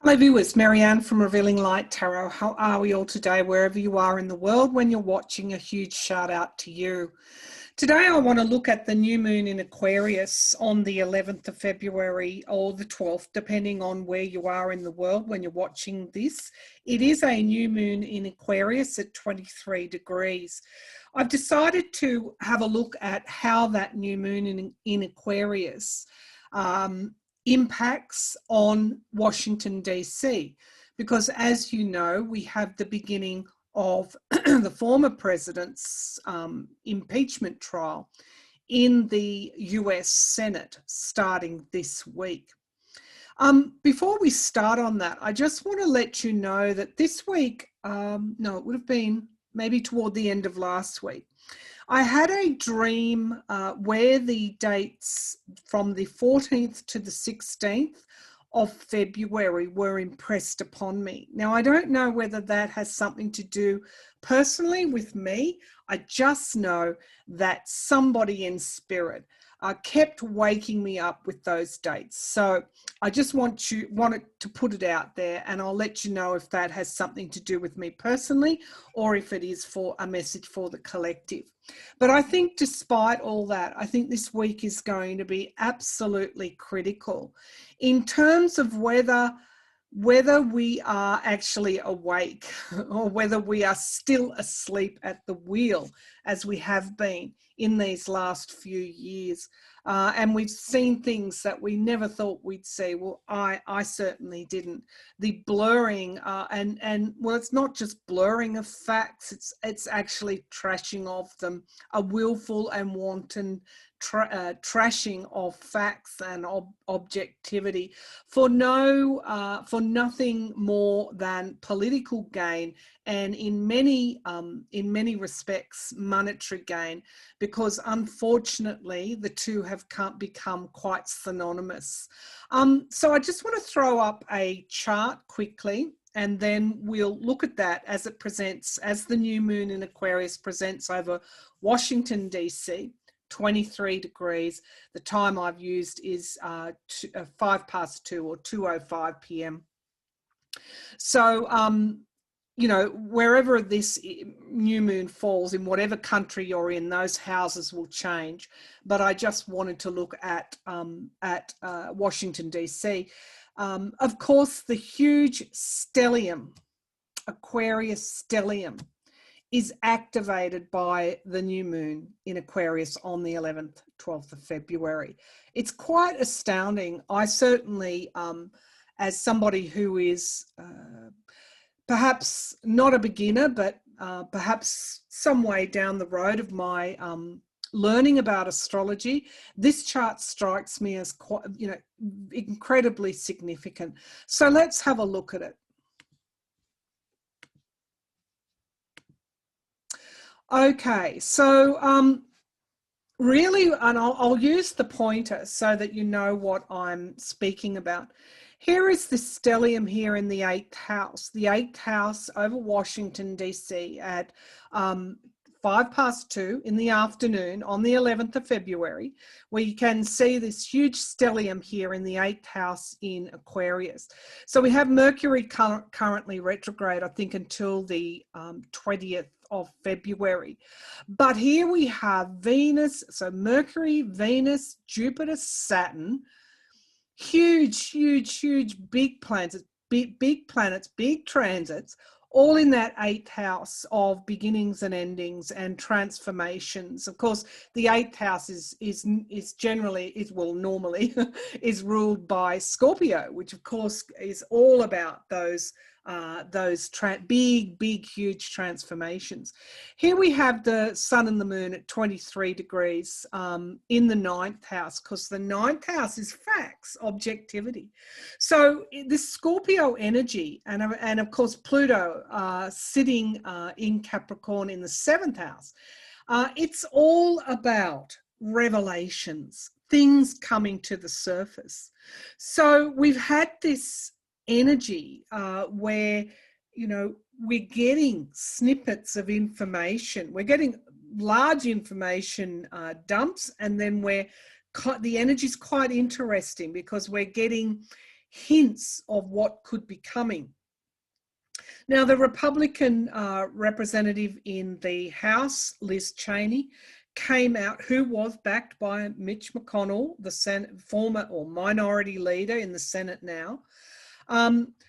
Hello viewers, Marianne from Revealing Light Tarot. How are we all today? Wherever you are in the world, when you're watching, a huge shout out to you. Today I want to look at the new moon in Aquarius on the 11th of February or the 12th, depending on where you are in the world when you're watching this. It is a new moon in Aquarius at 23 degrees. I've decided to have a look at how that new moon in Aquarius impacts on Washington, D.C. Because as you know, we have the beginning of the former president's impeachment trial in the U.S. Senate starting this week. Before we start on that, I just want to let you know that this week, no, it would have been maybe toward the end of last week, I had a dream where the dates from the 14th to the 16th of February were impressed upon me. Now, I don't know whether that has something to do personally with me. I just know that somebody in spirit kept waking me up with those dates. So I just wanted to put it out there, and I'll let you know if that has something to do with me personally or if it is for a message for the collective. But I think despite all that, I think this week is going to be absolutely critical in terms of whether we are actually awake or whether we are still asleep at the wheel as we have been in these last few years. And we've seen things that we never thought we'd see. Well, I certainly didn't. The blurring and well, it's not just blurring of facts, it's actually trashing of them, a willful and wanton trashing of facts and objectivity for nothing more than political gain, and in many respects monetary gain, because unfortunately the two have become quite synonymous. So I just want to throw up a chart quickly, and then we'll look at that as it presents, as the new moon in Aquarius presents over Washington, D.C. 23 degrees. The time I've used is 2:05 or 2:05 p.m. So, you know, wherever this new moon falls, in whatever country you're in, those houses will change. But I just wanted to look at Washington, D.C. Of course, the huge stellium, Aquarius stellium, is activated by the new moon in Aquarius on the 11th, 12th of February. It's quite astounding. I certainly, as somebody who is perhaps not a beginner, but perhaps some way down the road of my learning about astrology, this chart strikes me as quite, incredibly significant. So let's have a look at it. Okay, so really, and I'll use the pointer so that you know what I'm speaking about. Here is the stellium here in the 8th house. The 8th house over Washington, D.C. at 2:05 in the afternoon on the 11th of February, where you can see this huge stellium here in the 8th house in Aquarius. So we have Mercury currently retrograde, I think, until the 20th of February. But here we have Venus, so Mercury, Venus, Jupiter, Saturn, huge big planets, big transits, all in that 8th house of beginnings and endings and transformations. Of course, the 8th house is normally is ruled by Scorpio, which of course is all about those big, huge transformations. Here we have the sun and the moon at 23 degrees in the 9th house, because the 9th house is facts, objectivity. So this Scorpio energy, and of course Pluto sitting in Capricorn in the 7th house, it's all about revelations, things coming to the surface. So we've had this energy where, we're getting snippets of information, we're getting large information dumps, and then the energy is quite interesting because we're getting hints of what could be coming. Now, the Republican representative in the House, Liz Cheney, came out, who was backed by Mitch McConnell, the former or minority leader in the Senate now,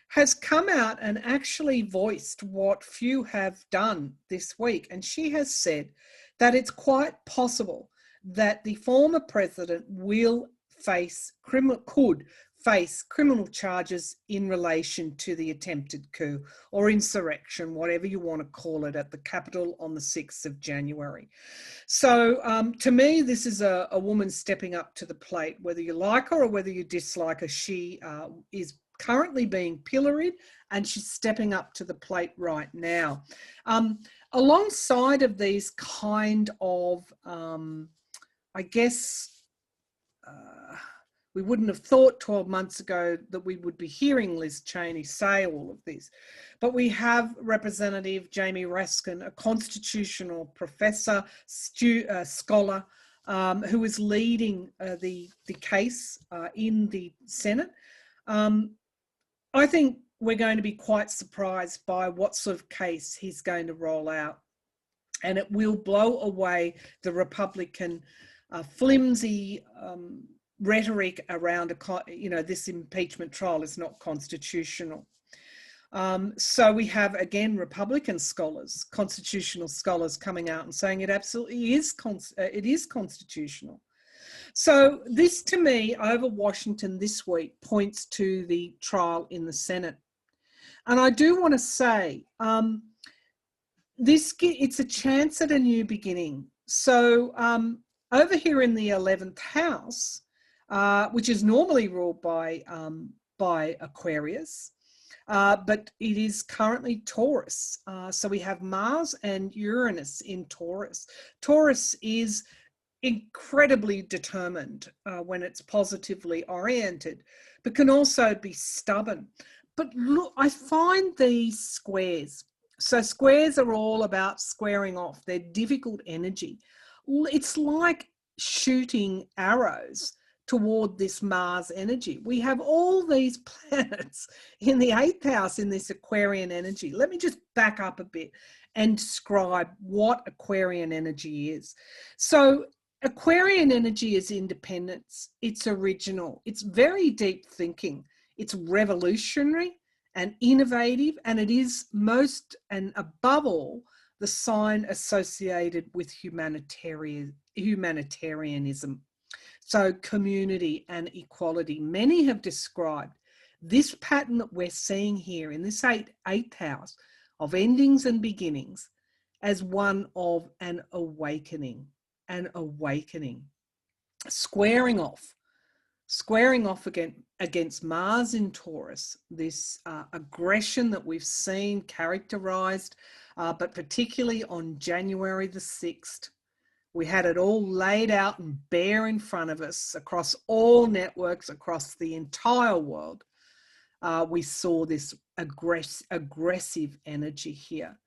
has come out and actually voiced what few have done this week. And she has said that it's quite possible that the former president will could face criminal charges in relation to the attempted coup or insurrection, whatever you want to call it, at the Capitol on the 6th of January. So to me, this is a woman stepping up to the plate, whether you like her or whether you dislike her. She is currently being pilloried and she's stepping up to the plate right now. Alongside of these kind of, I guess, we wouldn't have thought 12 months ago that we would be hearing Liz Cheney say all of this. But we have Representative Jamie Raskin, a constitutional professor, scholar, who is leading the case in the Senate. I think we're going to be quite surprised by what sort of case he's going to roll out. And it will blow away the Republican flimsy rhetoric around, this impeachment trial is not constitutional. So we have, again, Republican scholars, constitutional scholars coming out and saying it absolutely is, it is constitutional. So this, to me, over Washington this week, points to the trial in the Senate. And I do want to say, it's a chance at a new beginning. So over here in the 11th House, which is normally ruled by Aquarius, but it is currently Taurus. So we have Mars and Uranus in Taurus. Taurus is incredibly determined when it's positively oriented, but can also be stubborn. But look, I find these squares. So squares are all about squaring off. They're difficult energy. It's like shooting arrows toward this Mars energy. We have all these planets in the 8th house in this Aquarian energy. Let me just back up a bit and describe what Aquarian energy is. So Aquarian energy is independence. It's original. It's very deep thinking. It's revolutionary and innovative, and it is most and above all the sign associated with humanitarianism. So community and equality. Many have described this pattern that we're seeing here in this 8th house of endings and beginnings as one of an awakening, squaring off against Mars in Taurus, this aggression that we've seen characterized, but particularly on January the 6th. We had it all laid out and bare in front of us across all networks, across the entire world. We saw this aggressive energy here.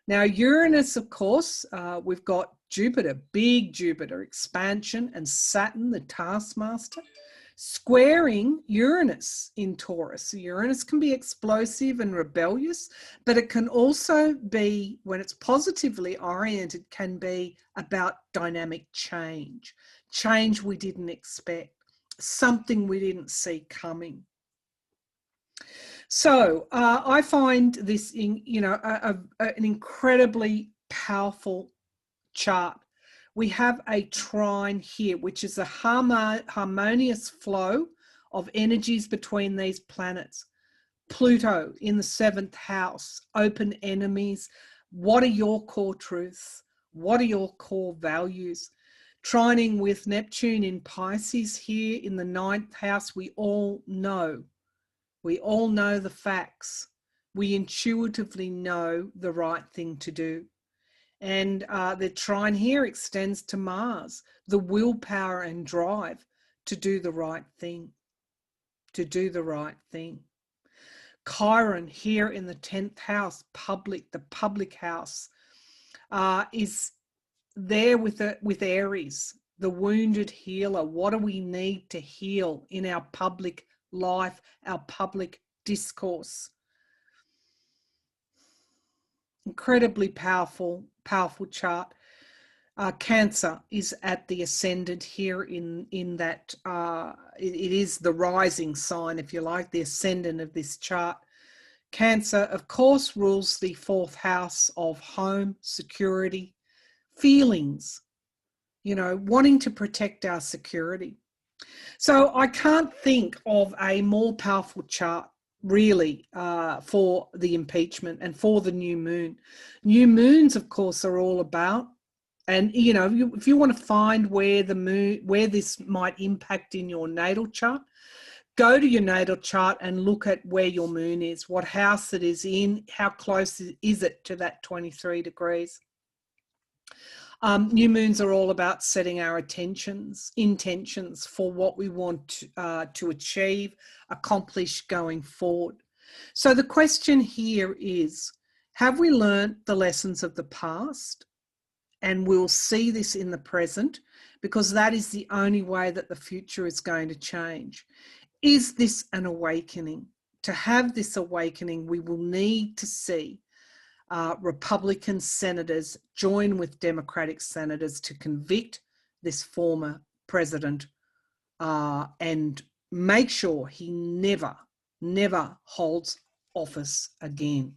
Now, Uranus, of course, we've got Jupiter, big Jupiter, expansion, and Saturn, the taskmaster, squaring Uranus in Taurus. So Uranus can be explosive and rebellious, but it can also be, when it's positively oriented, can be about dynamic change we didn't expect, something we didn't see coming. So I find this an incredibly powerful chart. We have a trine here, which is a harmonious flow of energies between these planets. Pluto in the 7th house, open enemies. What are your core truths? What are your core values? Trining with Neptune in Pisces here in the 9th house. We all know the facts. We intuitively know the right thing to do. And the trine here extends to Mars, the willpower and drive to do the right thing, Chiron here in the 10th house, the public house, is there with Aries, the wounded healer. What do we need to heal in our public life, our public discourse. Incredibly powerful chart. Cancer is at the ascendant here in that it is the rising sign, if you like, the ascendant of this chart. Cancer, of course, rules the 4th house of home, security, feelings, you know, wanting to protect our security. So I can't think of a more powerful chart really for the impeachment and for the new moon. New moons, of course, are all about, and you know, if you want to find where the moon, where this might impact in your natal chart, go to your natal chart and look at where your moon is, what house it is in, how close is it to that 23 degrees. New moons are all about setting our intentions for what we want to achieve, accomplish going forward. So the question here is, have we learned the lessons of the past? And we'll see this in the present, because that is the only way that the future is going to change. Is this an awakening? To have this awakening, we will need to see Republican senators join with Democratic senators to convict this former president and make sure he never holds office again.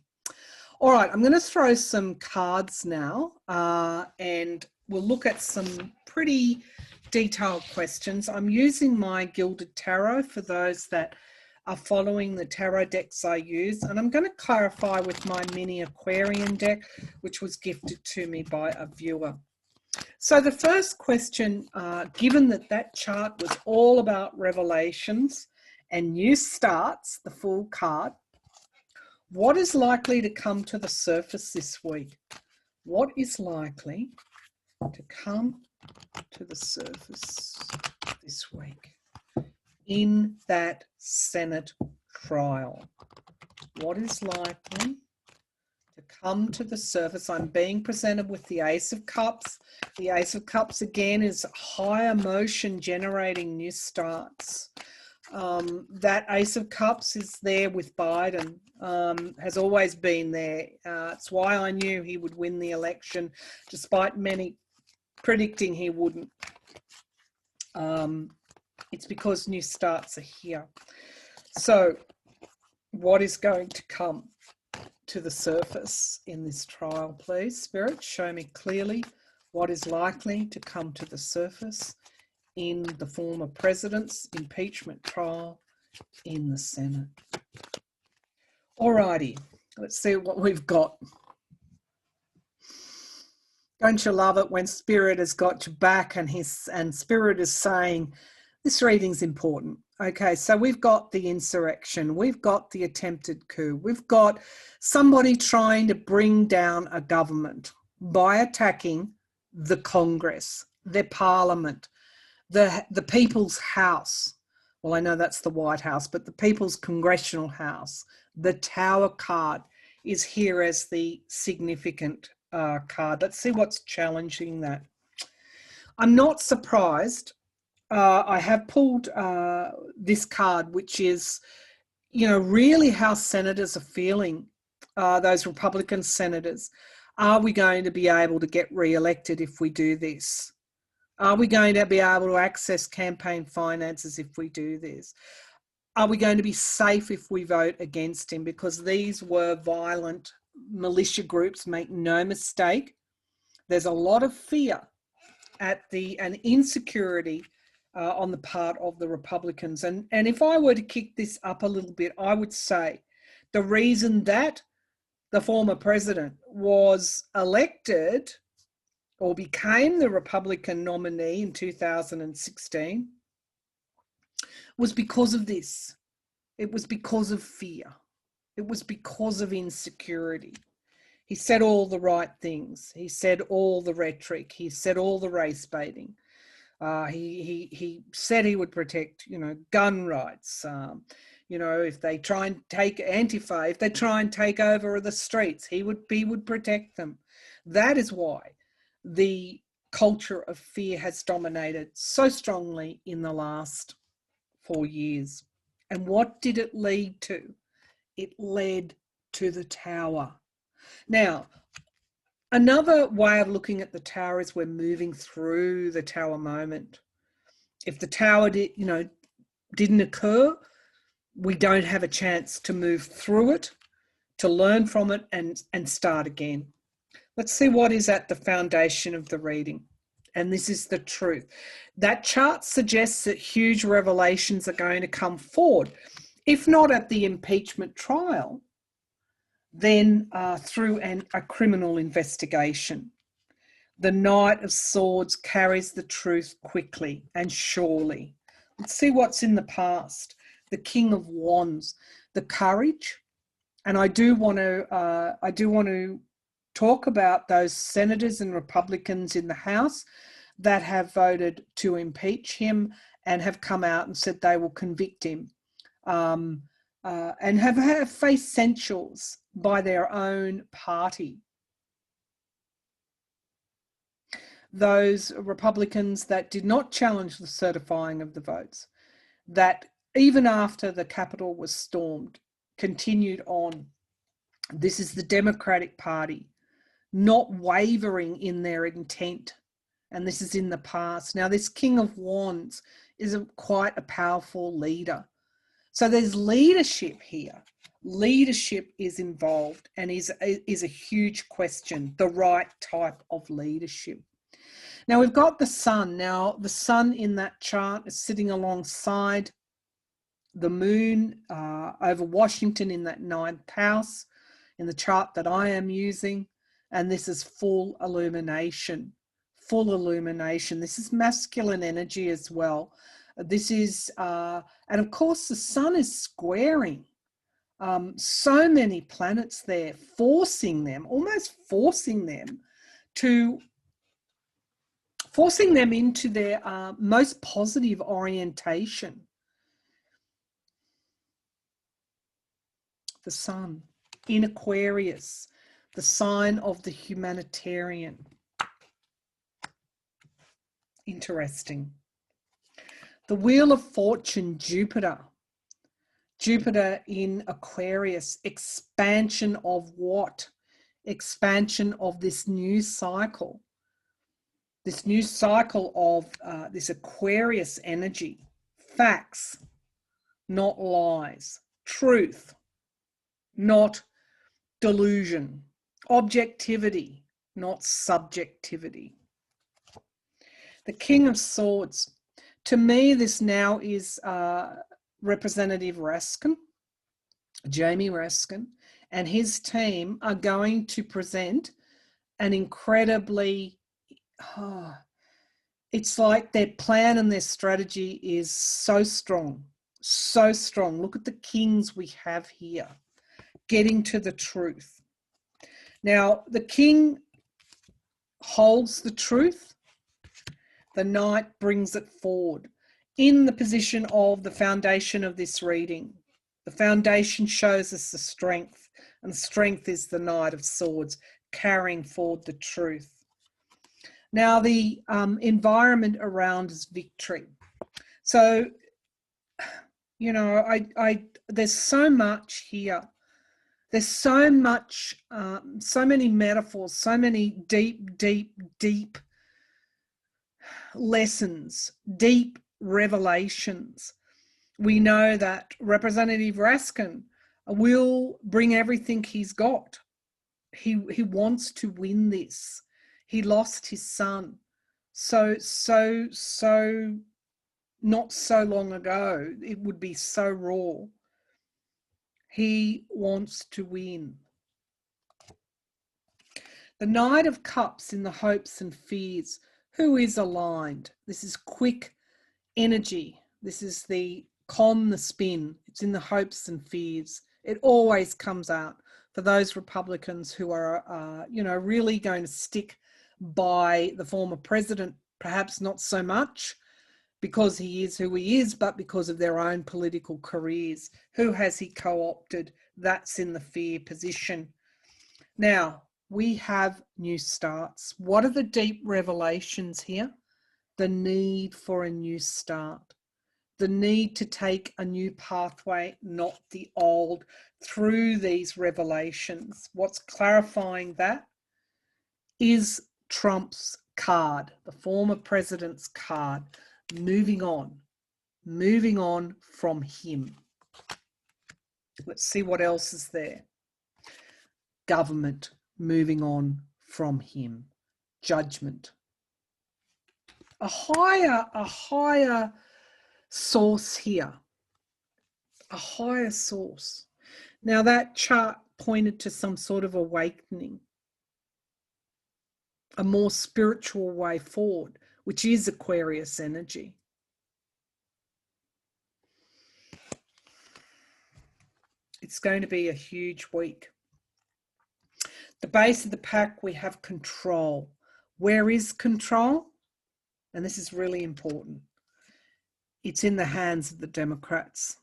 All right, I'm going to throw some cards now and we'll look at some pretty detailed questions. I'm using my Gilded Tarot for those that are following the tarot decks I use, and I'm going to clarify with my mini Aquarian deck, which was gifted to me by a viewer. So the first question, given that chart was all about revelations and new starts, the Fool card, what is likely to come to the surface this week? What is likely to come to the surface this week in that Senate trial? What is likely to come to the surface? I'm being presented with the Ace of Cups. The Ace of Cups, again, is high emotion generating new starts. That Ace of Cups is there with Biden, has always been there. It's why I knew he would win the election, despite many predicting he wouldn't. It's because new starts are here. So what is going to come to the surface in this trial, please? Spirit, show me clearly what is likely to come to the surface in the former president's impeachment trial in the Senate. Alrighty, let's see what we've got. Don't you love it when Spirit has got your back and Spirit is saying, this reading's important. Okay, so we've got the insurrection, we've got the attempted coup, we've got somebody trying to bring down a government by attacking the Congress, their parliament, the People's House. Well, I know that's the White House, but the People's Congressional House. The Tower card is here as the significant card. Let's see what's challenging that. I'm not surprised. I have pulled this card, which is, you know, really how senators are feeling, those Republican senators. Are we going to be able to get re-elected if we do this? Are we going to be able to access campaign finances if we do this? Are we going to be safe if we vote against him? Because these were violent militia groups, make no mistake. There's a lot of fear and insecurity on the part of the Republicans. And if I were to kick this up a little bit, I would say the reason that the former president was elected or became the Republican nominee in 2016 was because of this. It was because of fear. It was because of insecurity. He said all the right things. He said all the rhetoric. He said all the race baiting. He said he would protect, you know, gun rights. You know, if they try and take Antifa, if they try and take over the streets, he would protect them. That is why the culture of fear has dominated so strongly in the last 4 years. And what did it lead to? It led to the Tower. Now, another way of looking at the Tower is we're moving through the Tower moment. If the Tower didn't occur, we don't have a chance to move through it, to learn from it and start again. Let's see what is at the foundation of the reading. And this is the truth. That chart suggests that huge revelations are going to come forward, if not at the impeachment trial, then through a criminal investigation. The Knight of Swords carries the truth quickly and surely. Let's see what's in the past. The King of Wands, the courage. And I do want to talk about those senators and Republicans in the House that have voted to impeach him and have come out and said they will convict him, and have faced censures by their own party. Those Republicans that did not challenge the certifying of the votes, that even after the Capitol was stormed, continued on. This is the Democratic Party not wavering in their intent. And this is in the past. Now, this King of Wands is quite a powerful leader. So there's leadership here. Leadership is involved and is a huge question, the right type of leadership. Now, we've got the Sun. Now, the Sun in that chart is sitting alongside the Moon over Washington in that 9th house in the chart that I am using. And this is full illumination. Full illumination. This is masculine energy as well. This is, and of course, the Sun is squaring so many planets there, almost forcing them into their most positive orientation. The Sun in Aquarius, the sign of the humanitarian. Interesting. The Wheel of Fortune, Jupiter. Jupiter in Aquarius, expansion of what? Expansion of this new cycle. This new cycle of this Aquarius energy. Facts, not lies. Truth, not delusion. Objectivity, not subjectivity. The King of Swords. To me, this now is Representative Raskin, Jamie Raskin, and his team are going to present an incredibly, it's like their plan and their strategy is so strong, so strong. Look at the kings we have here, getting to the truth. Now, the king holds the truth. The Knight brings it forward in the position of the foundation of this reading. The foundation shows us the strength, and strength is the Knight of Swords carrying forward the truth. Now, the environment around is victory. So, you know, there's so much here. There's so much, so many metaphors, so many deep lessons, deep revelations. We know that Representative Raskin will bring everything he's got. He wants to win this. He lost his son so not so long ago. It would be so raw. He wants to win. The Knight of Cups in the hopes and fears. Who is aligned? This is quick energy. This is the con, the spin. It's in the hopes and fears. It always comes out for those Republicans who are, really going to stick by the former president, perhaps not so much because he is who he is, but because of their own political careers. Who has he co-opted? That's in the fear position. Now, we have new starts. What are the deep revelations here? The need for a new start. the need to take a new pathway, not the old, through these revelations. What's clarifying that is Trump's card, the former president's card, moving on from him. Let's see what else is there. Government, moving on from him. Judgment. A higher source here. A higher source. Now that chart pointed to some sort of awakening. A more spiritual way forward, which is Aquarius energy. It's going to be a huge week. The base of the pack, we have control. Where is control? And this is really important. It's in the hands of the Democrats.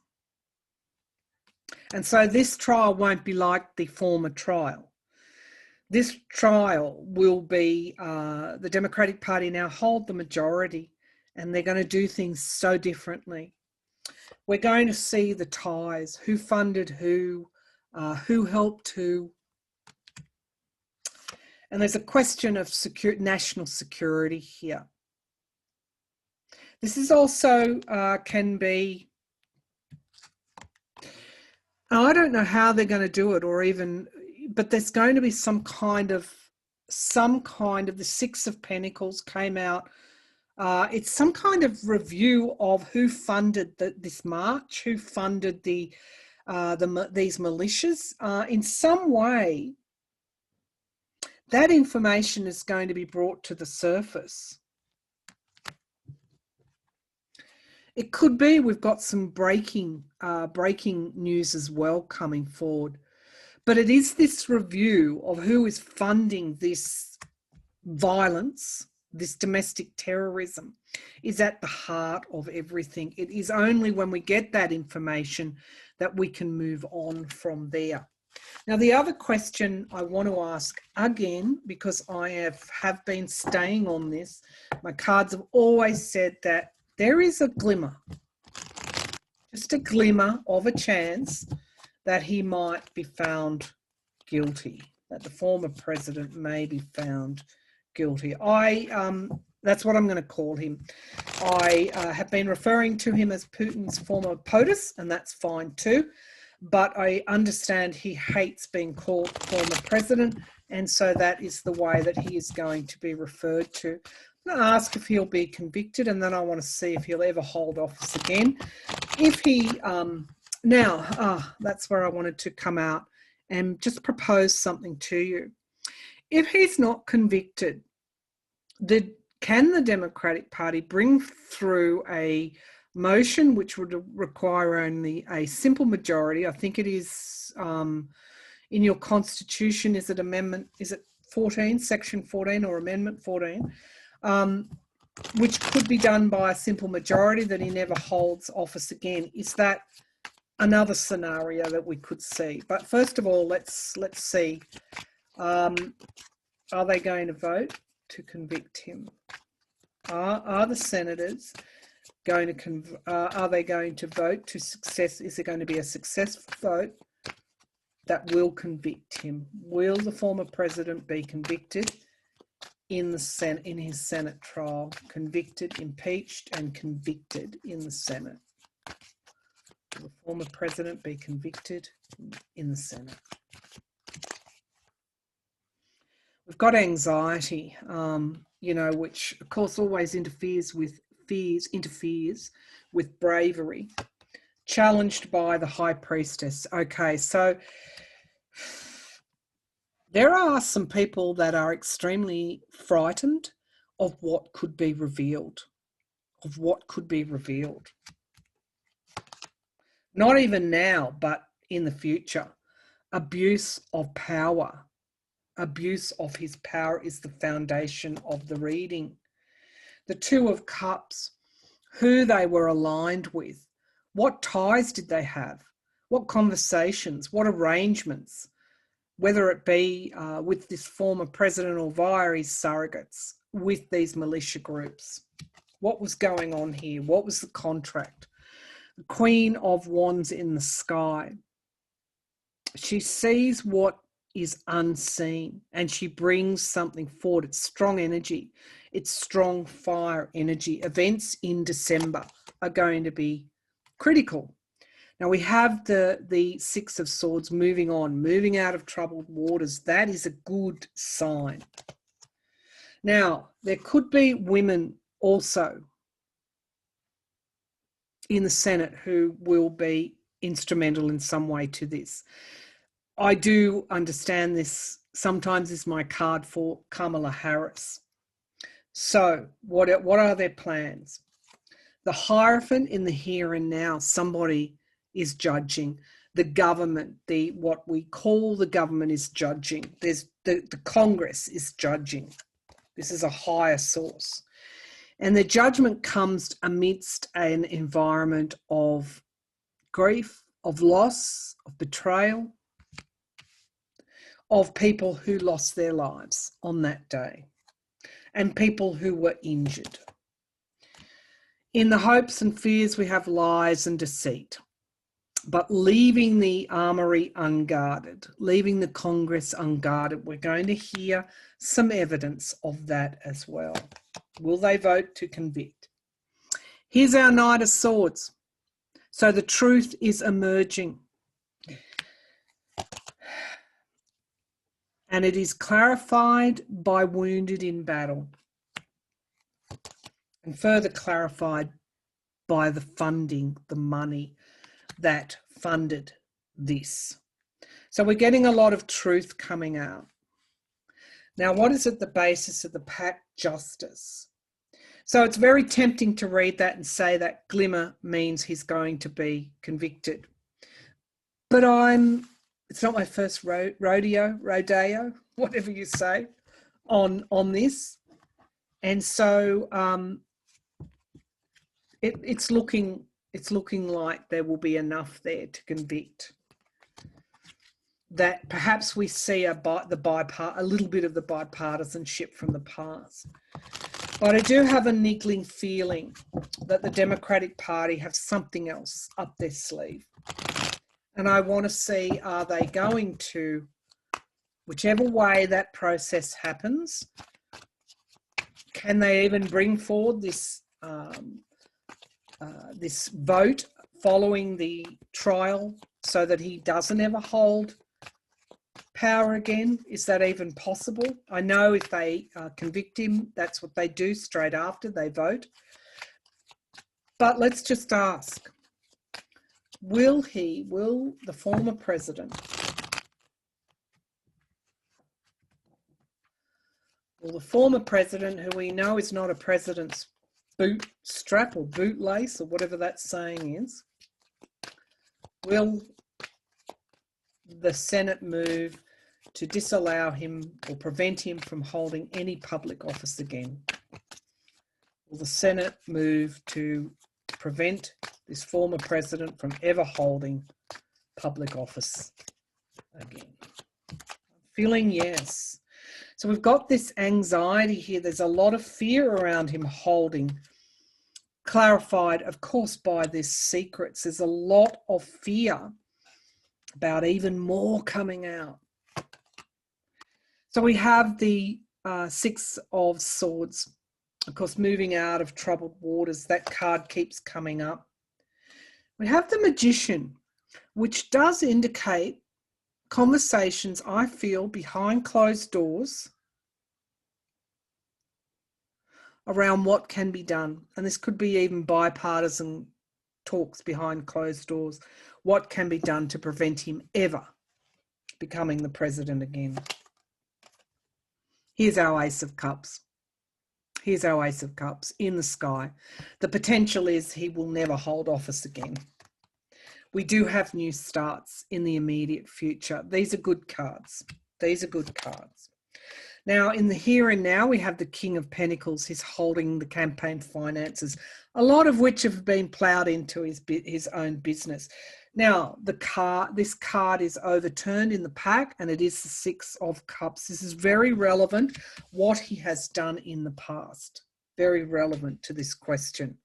And so this trial won't be like the former trial. This trial will be, the Democratic Party now hold the majority, and they're going to do things so differently. We're going to see the ties, who funded who helped who. And there's a question of national security here. This is also can be, I don't know how they're going to do it, or even, but there's going to be some kind of the Six of Pentacles came out. It's some kind of review of who funded this march, who funded these militias. In some way, that information is going to be brought to the surface. It could be we've got some breaking news as well coming forward. But it is this review of who is funding this violence, this domestic terrorism, is at the heart of everything. It is only when we get that information that we can move on from there. Now, the other question I want to ask again, because I have been staying on this, my cards have always said that there is a glimmer, just a glimmer of a chance that he might be found guilty, that the former president may be found guilty. That's what I'm going to call him. I have been referring to him as Putin's former POTUS, and that's fine too. But I understand he hates being called former president, and so that is the way that he is going to be referred to. I'm going to ask if he'll be convicted, and then I want to see if he'll ever hold office again. If he, that's where I wanted to come out and just propose something to you. If he's not convicted, can the Democratic Party bring through a motion which would require only a simple majority? I think it is in your constitution, is it 14, section 14 or amendment 14, which could be done by a simple majority, that he never holds office again. Is that another scenario that we could see? But first of all, let's see. Are they going to vote to convict him? Are the senators going to are they going to vote to success? Is there going to be a successful vote that will convict him? Will the former president be convicted in his Senate trial? Convicted, impeached, and convicted in the Senate. Will the former president be convicted in the Senate? We've got anxiety, which of course always interferes with bravery, challenged by the High Priestess. Okay, so there are some people that are extremely frightened of what could be revealed, Not even now, but in the future. Abuse of power. Abuse of his power is the foundation of the reading. The Two of Cups, who they were aligned with, what ties did they have, what conversations, what arrangements, whether it be with this former president or via his surrogates, with these militia groups. What was going on here? What was the contract? Queen of Wands in the sky. She sees what is unseen and she brings something forward. It's strong energy. It's strong fire energy. Events in December are going to be critical. Now we have the Six of Swords moving on, moving out of troubled waters. That is a good sign. Now, there could be women also in the Senate who will be instrumental in some way to this. I do understand this sometimes is my card for Kamala Harris. So what are their plans? The Hierophant in the here and now, somebody is judging. The government, what we call the government is judging. There's the Congress is judging. This is a higher source. And the judgment comes amidst an environment of grief, of loss, of betrayal, of people who lost their lives on that day and people who were injured. In the hopes and fears, we have lies and deceit, but leaving the armory unguarded, leaving the Congress unguarded. We're going to hear some evidence of that as well. Will they vote to convict? Here's our Knight of Swords. So the truth is emerging. And it is clarified by wounded in battle. And further clarified by the funding, the money that funded this. So we're getting a lot of truth coming out. Now, what is at the basis of the pact? Justice. So it's very tempting to read that and say that glimmer means he's going to be convicted. But it's not my first rodeo, whatever you say, on this. And so it's looking like there will be enough there to convict. That perhaps we see a little bit of the bipartisanship from the past. But I do have a niggling feeling that the Democratic Party have something else up their sleeve. And I want to see, are they going to, whichever way that process happens, can they even bring forward this this vote following the trial so that he doesn't ever hold power again? Is that even possible? I know if they convict him, that's what they do straight after they vote. But let's just ask, will the former president, who we know is not a president's bootstrap or bootlace or whatever that saying is, will the Senate move to disallow him or prevent him from holding any public office again? Will the Senate move to prevent this former president from ever holding public office again? I'm feeling yes. So we've got this anxiety here. There's a lot of fear around him holding, clarified, of course, by this secrets. There's a lot of fear about even more coming out. So we have the Six of Swords, of course, moving out of troubled waters. That card keeps coming up. We have the Magician, which does indicate conversations, I feel, behind closed doors around what can be done. And this could be even bipartisan talks behind closed doors. What can be done to prevent him ever becoming the president again? Here's our Ace of Cups. Here's our Ace of Cups in the sky. The potential is he will never hold office again. We do have new starts in the immediate future. These are good cards. These are good cards. Now, in the here and now, we have the King of Pentacles. He's holding the campaign finances, a lot of which have been ploughed into his own business. Now, this card is overturned in the pack, and it is the Six of Cups. This is very relevant, what he has done in the past. Very relevant to this question.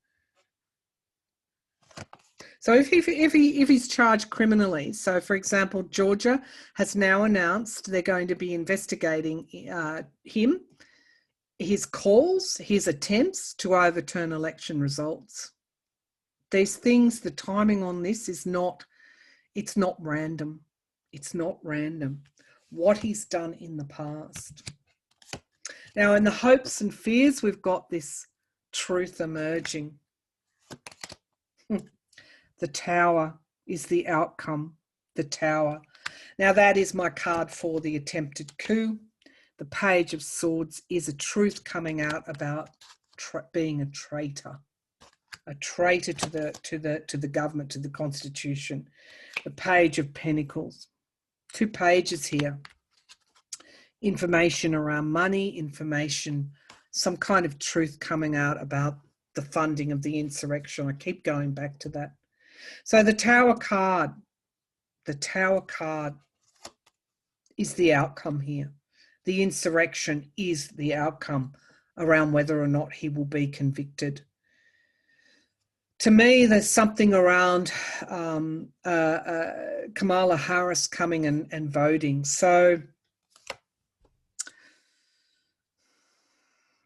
So if he's charged criminally, so for example, Georgia has now announced they're going to be investigating him, his calls, his attempts to overturn election results. These things, the timing on this is not, it's not random. It's not random. What he's done in the past. Now, in the hopes and fears, we've got this truth emerging. The Tower is the outcome. The Tower. Now, that is my card for the attempted coup. The Page of Swords is a truth coming out about being a traitor to the government, to the Constitution. The Page of Pentacles. 2 pages here. Information around money, information, some kind of truth coming out about the funding of the insurrection. I keep going back to that. So the Tower card is the outcome here. The insurrection is the outcome around whether or not he will be convicted. To me, there's something around Kamala Harris coming and voting. So,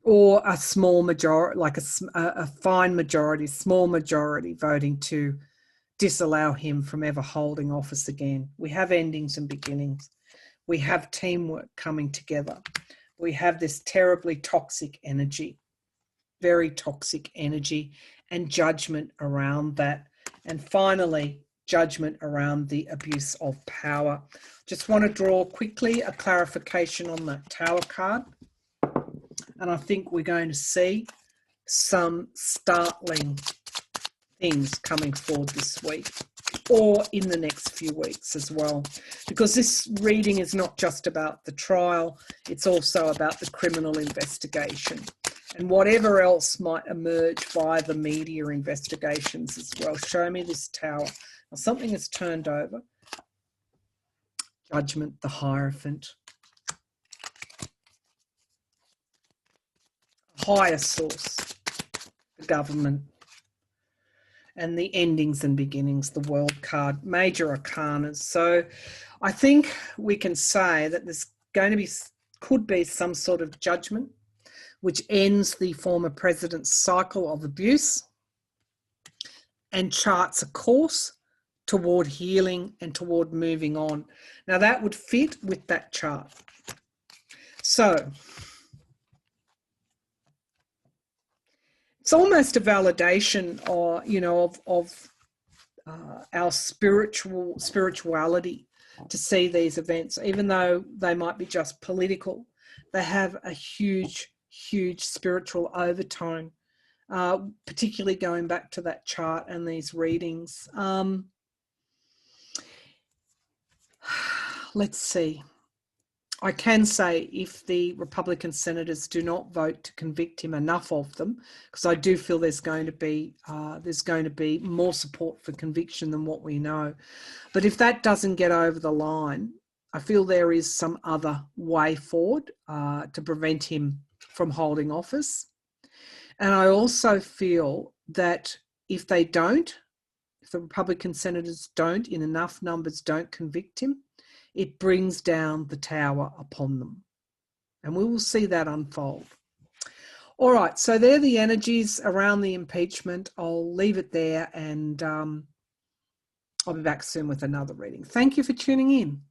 or a small majority, like a fine majority, small majority voting to disallow him from ever holding office again. We have endings and beginnings. We have teamwork coming together. We have this terribly toxic energy, very toxic energy, and judgment around that. And finally, judgment around the abuse of power. Just want to draw quickly a clarification on that Tower card. And I think we're going to see some startling things coming forward this week or in the next few weeks as well, because this reading is not just about the trial, it's also about the criminal investigation and whatever else might emerge via the media investigations as well. Show me this Tower. Now, something has turned over. Judgment, the Hierophant. Higher source, the government. And the endings and beginnings, the World card, major arcanas. So I think we can say that there's going to be, could be some sort of judgment which ends the former president's cycle of abuse and charts a course toward healing and toward moving on. Now that would fit with that chart. So it's almost a validation, or of our spirituality to see these events, even though they might be just political. They have a huge spiritual overtone, particularly going back to that chart and these readings. Let's see. I can say if the Republican senators do not vote to convict him, enough of them, because I do feel there's going to be more support for conviction than what we know. But if that doesn't get over the line, I feel there is some other way forward to prevent him from holding office. And I also feel that if the Republican senators don't, in enough numbers, don't convict him, it brings down the Tower upon them. And we will see that unfold. All right, so they're the energies around the impeachment. I'll leave it there, and I'll be back soon with another reading. Thank you for tuning in.